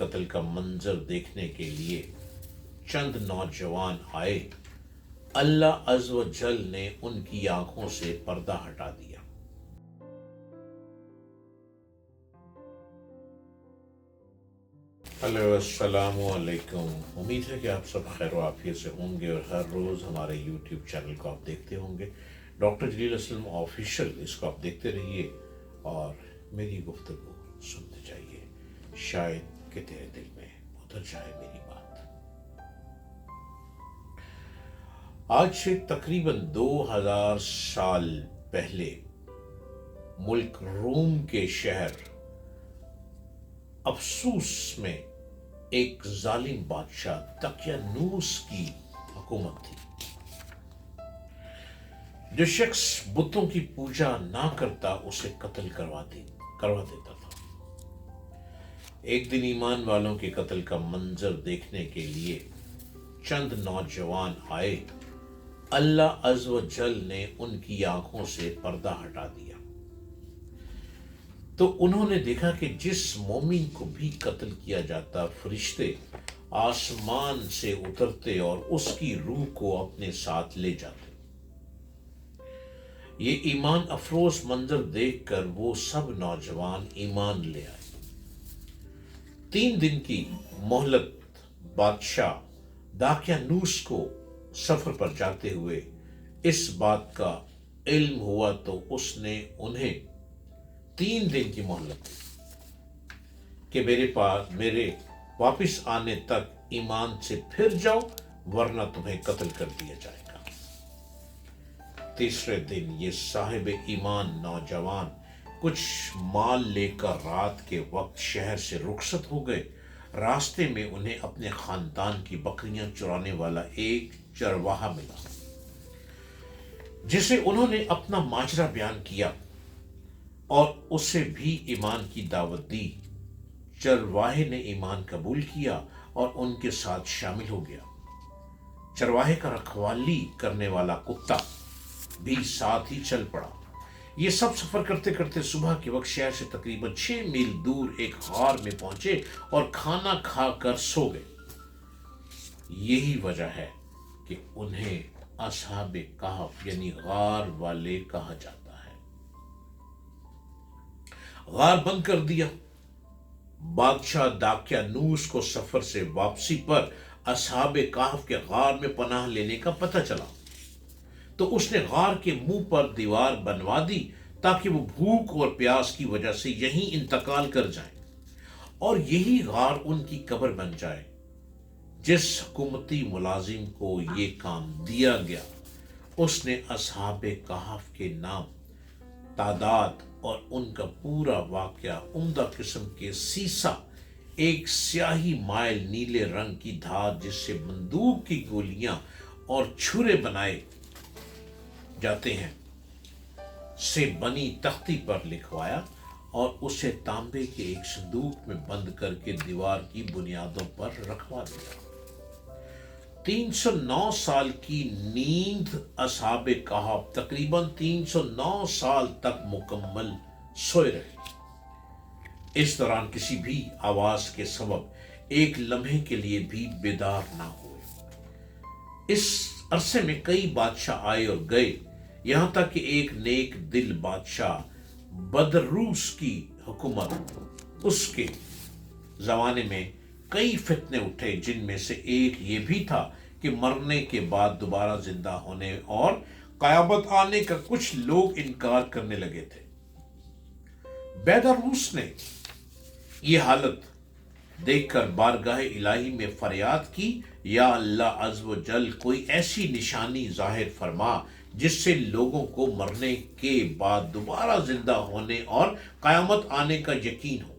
قتل کا منظر دیکھنے کے لیے چند نوجوان آئے، اللہ عز و جل نے ان کی آنکھوں سے پردہ ہٹا دیا۔ السلام علیکم، امید ہے کہ آپ سب خیر و عافیت سے ہوں گے اور ہر روز ہمارے یوٹیوب چینل کو آپ دیکھتے ہوں گے۔ ڈاکٹر جلیل اسلم آفیشیل، اس کو آپ دیکھتے رہیے اور میری گفتگو سنتے جائیے، شاید کہ تیرے دل میں اتر جائے میری بات۔ آج سے تقریباً 2000 سال پہلے ملک روم کے شہر افسوس میں ایک ظالم بادشاہ دقیانوس کی حکومت تھی۔ جو شخص بتوں کی پوجا نہ کرتا اسے قتل کروا دیتا تھا۔ ایک دن ایمان والوں کے قتل کا منظر دیکھنے کے لیے چند نوجوان آئے، اللہ عز و جل نے ان کی آنکھوں سے پردہ ہٹا دیا۔ تو انہوں نے دیکھا کہ جس مومن کو بھی قتل کیا جاتا، فرشتے آسمان سے اترتے اور اس کی روح کو اپنے ساتھ لے جاتے۔ یہ ایمان افروز منظر دیکھ کر وہ سب نوجوان ایمان لے آئے۔ 3 دن کی مہلت بادشاہ دقیانوس کو سفر پر جاتے ہوئے اس بات کا علم ہوا تو اس نے انہیں 3 دن کی مہلت دی کہ میرے واپس آنے تک ایمان سے پھر جاؤ، ورنہ تمہیں قتل کر دیا جائے گا۔ تیسرے دن یہ صاحب ایمان نوجوان کچھ مال لے کر رات کے وقت شہر سے رخصت ہو گئے۔ راستے میں انہیں اپنے خاندان کی بکریاں چرانے والا ایک چرواہا ملا، جسے انہوں نے اپنا ماجرا بیان کیا اور اسے بھی ایمان کی دعوت دی۔ چرواہے نے ایمان قبول کیا اور ان کے ساتھ شامل ہو گیا۔ چرواہے کا رکھوالی کرنے والا کتا بھی ساتھ ہی چل پڑا۔ یہ سب سفر کرتے کرتے صبح کے وقت شہر سے تقریباً 6 میل دور ایک غار میں پہنچے اور کھانا کھا کر سو گئے۔ یہی وجہ ہے کہ انہیں اصحاب کہف یعنی غار والے کہا جاتا ہے۔ غار بند کر دیا۔ بادشاہ دقیانوس کو سفر سے واپسی پر اصحاب کہف کے غار میں پناہ لینے کا پتہ چلا، تو اس نے غار کے منہ پر دیوار بنوا دی تاکہ وہ بھوک اور پیاس کی وجہ سے یہیں انتقال کر جائیں اور یہی غار ان کی قبر بن جائے۔ جس حکومتی ملازم کو یہ کام دیا گیا اس نے اصحاب کہف کے نام، تعداد اور ان کا پورا واقعہ عمدہ قسم کے سیسا، ایک سیاہی مائل نیلے رنگ کی دھات جس سے بندوق کی گولیاں اور چھرے بنائے جاتے ہیں، سے بنی تختی پر لکھوایا اور اسے تانبے کے ایک صندوق میں بند کر کے دیوار کی بنیادوں پر رکھوا دیا۔ 309 سال کی نیند اصحاب کہف تقریباً 309 سال تک مکمل سوئے رہے۔ اس دوران کسی بھی آواز کے سبب ایک لمحے کے لیے بھی بیدار نہ ہوئے۔ اس عرصے میں کئی بادشاہ آئے اور گئے، یہاں تک کہ ایک نیک دل بادشاہ بدروس کی حکومت، اس کے زمانے میں کئی فتنے اٹھے، جن میں سے ایک یہ بھی تھا کہ مرنے کے بعد دوبارہ زندہ ہونے اور قیامت آنے کا کچھ لوگ انکار کرنے لگے تھے۔ بیدروس نے یہ حالت دیکھ کر بارگاہ الہی میں فریاد کی، یا اللہ عز و جل کوئی ایسی نشانی ظاہر فرما جس سے لوگوں کو مرنے کے بعد دوبارہ زندہ ہونے اور قیامت آنے کا یقین ہو۔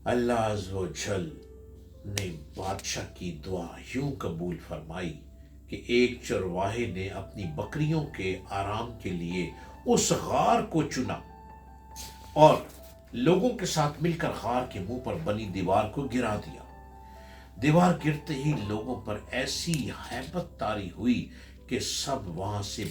اللہ عز و جل نے بادشاہ کی دعا یوں قبول فرمائی کہ ایک چرواہے نے اپنی بکریوں کے آرام کے لیے اس غار کو چنا اور لوگوں کے ساتھ مل کر غار کے منہ پر بنی دیوار کو گرا دیا۔ دیوار گرتے ہی لوگوں پر ایسی ہیبت طاری ہوئی کہ سب وہاں سے